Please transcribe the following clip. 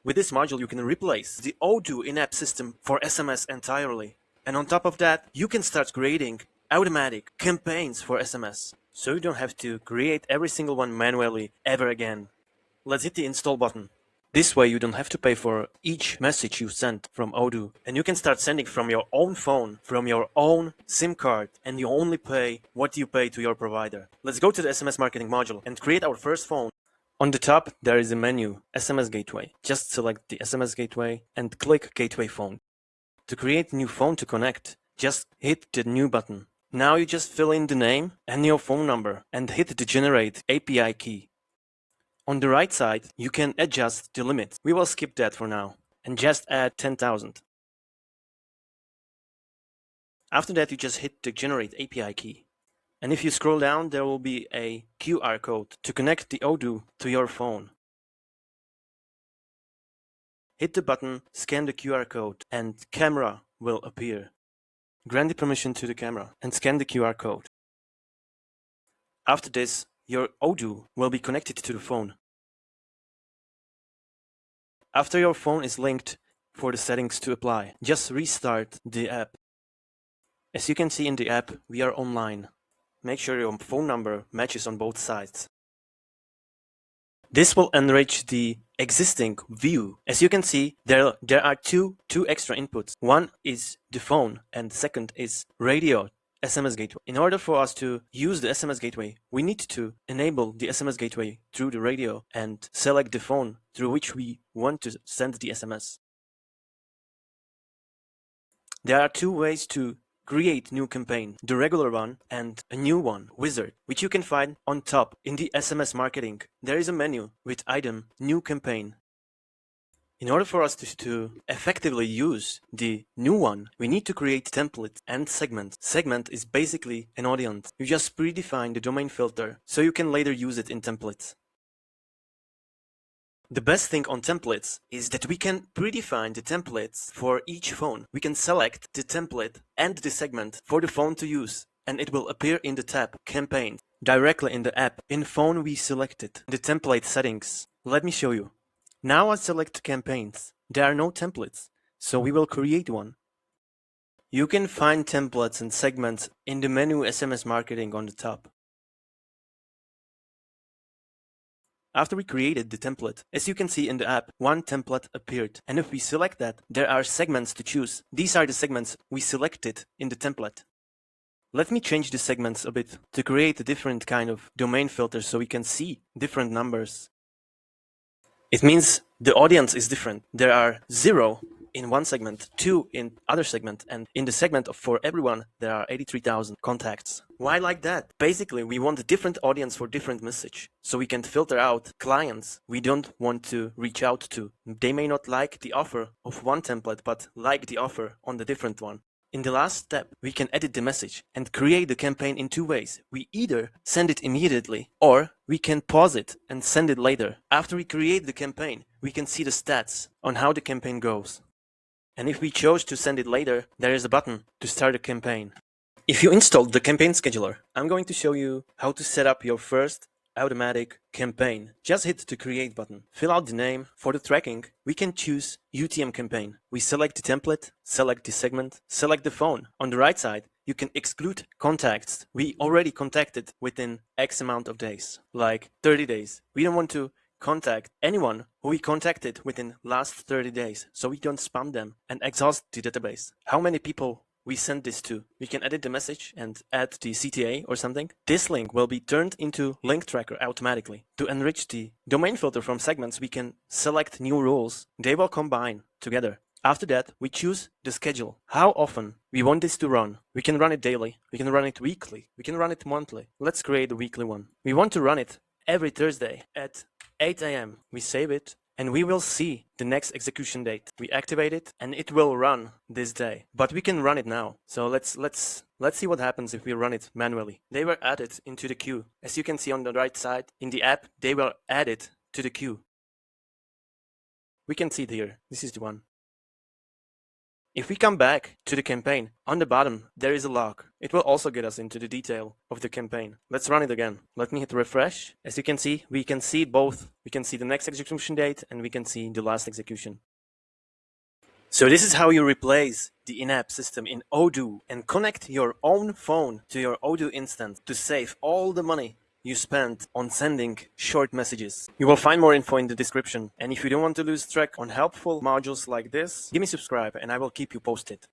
With this module, you can replace the Odoo in-app system for SMS entirely. And on top of that, you can start creating automatic campaigns for SMS, so you don't have to create every single one manually ever again. Let's hit the install button. This way you don't have to pay for each message you send from Odoo, and you can start sending from your own phone, from your own SIM card, and you only pay what you pay to your provider. Let's go to the SMS marketing module and create our first phone. On the top, there is a menu, SMS Gateway. Just select the SMS Gateway and click Gateway Phone. To create a new phone to connect, just hit the New button. Now you just fill in the name and your phone number and hit the Generate API key. On the right side, you can adjust the limits. We will skip that for now and just add 10,000. After that, you just hit the Generate API key. And if you scroll down, there will be a QR code to connect the Odoo to your phone. Hit the button, scan the QR code, and camera will appear. Grant the permission to the camera and scan the QR code. After this, your Odoo will be connected to the phone. After your phone is linked, for the settings to apply, just restart the app. As you can see in the app, we are online. Make sure your phone number matches on both sides. This will enrich the existing view. As you can see, there are two extra inputs. One is the phone and second is radio, SMS Gateway. In order for us to use the SMS Gateway, we need to enable the SMS Gateway through the radio and select the phone through which we want to send the SMS. There are two ways to create new campaign, the regular one and a new one, wizard, which you can find on top in the SMS marketing. There is a menu with item new campaign. In order for us to effectively use the new one, we need to create template and segment. Segment is basically an audience. You just predefine the domain filter so you can later use it in templates. The best thing on templates is that we can predefine the templates for each phone. We can select the template and the segment for the phone to use, and it will appear in the tab Campaign directly in the app. In phone we selected the template settings. Let me show you. Now I select campaigns. There are no templates, so we will create one. You can find templates and segments in the menu SMS marketing on the top. After we created the template, as you can see in the app, one template appeared. And if we select that, there are segments to choose. These are the segments we selected in the template. Let me change the segments a bit to create a different kind of domain filter so we can see different numbers. It means the audience is different. There are 0 in one segment, 2 in other segment, and in the segment for everyone, there are 83,000 contacts. Why like that? Basically, we want a different audience for different message, so we can filter out clients we don't want to reach out to. They may not like the offer of one template, but like the offer on the different one. In the last step, we can edit the message and create the campaign in two ways. We either send it immediately or we can pause it and send it later. After we create the campaign, we can see the stats on how the campaign goes. And if we chose to send it later, there is a button to start a campaign. If you installed the campaign scheduler, I'm going to show you how to set up your first automatic campaign. Just hit the create button. Fill out the name. For the tracking, we can choose UTM campaign. We select the template, select the segment, select the phone. On the right side, you can exclude contacts we already contacted within X amount of days, like 30 days. We don't want to contact anyone who we contacted within last 30 days, so we don't spam them and exhaust the database. How many people we send this to? We can edit the message and add the CTA or something. This link will be turned into link tracker automatically. To enrich the domain filter from segments, we can select new rules. They will combine together. After that, we choose the schedule. How often we want this to run. We can run it daily. We can run it weekly. We can run it monthly. Let's create a weekly one. We want to run it every Thursday at 8 AM. We save it. And we will see the next execution date. We activate it and it will run this day. But we can run it now. So let's see what happens if we run it manually. They were added into the queue. As you can see on the right side in the app, they were added to the queue. We can see it here. This is the one. If we come back to the campaign, on the bottom, there is a log. It will also get us into the detail of the campaign. Let's run it again. Let me hit refresh. As you can see, we can see both. We can see the next execution date and we can see the last execution. So this is how you replace the in-app system in Odoo and connect your own phone to your Odoo instance to save all the money you spent on sending short messages. You will find more info in the description. And if you don't want to lose track on helpful modules like this, give me subscribe and I will keep you posted.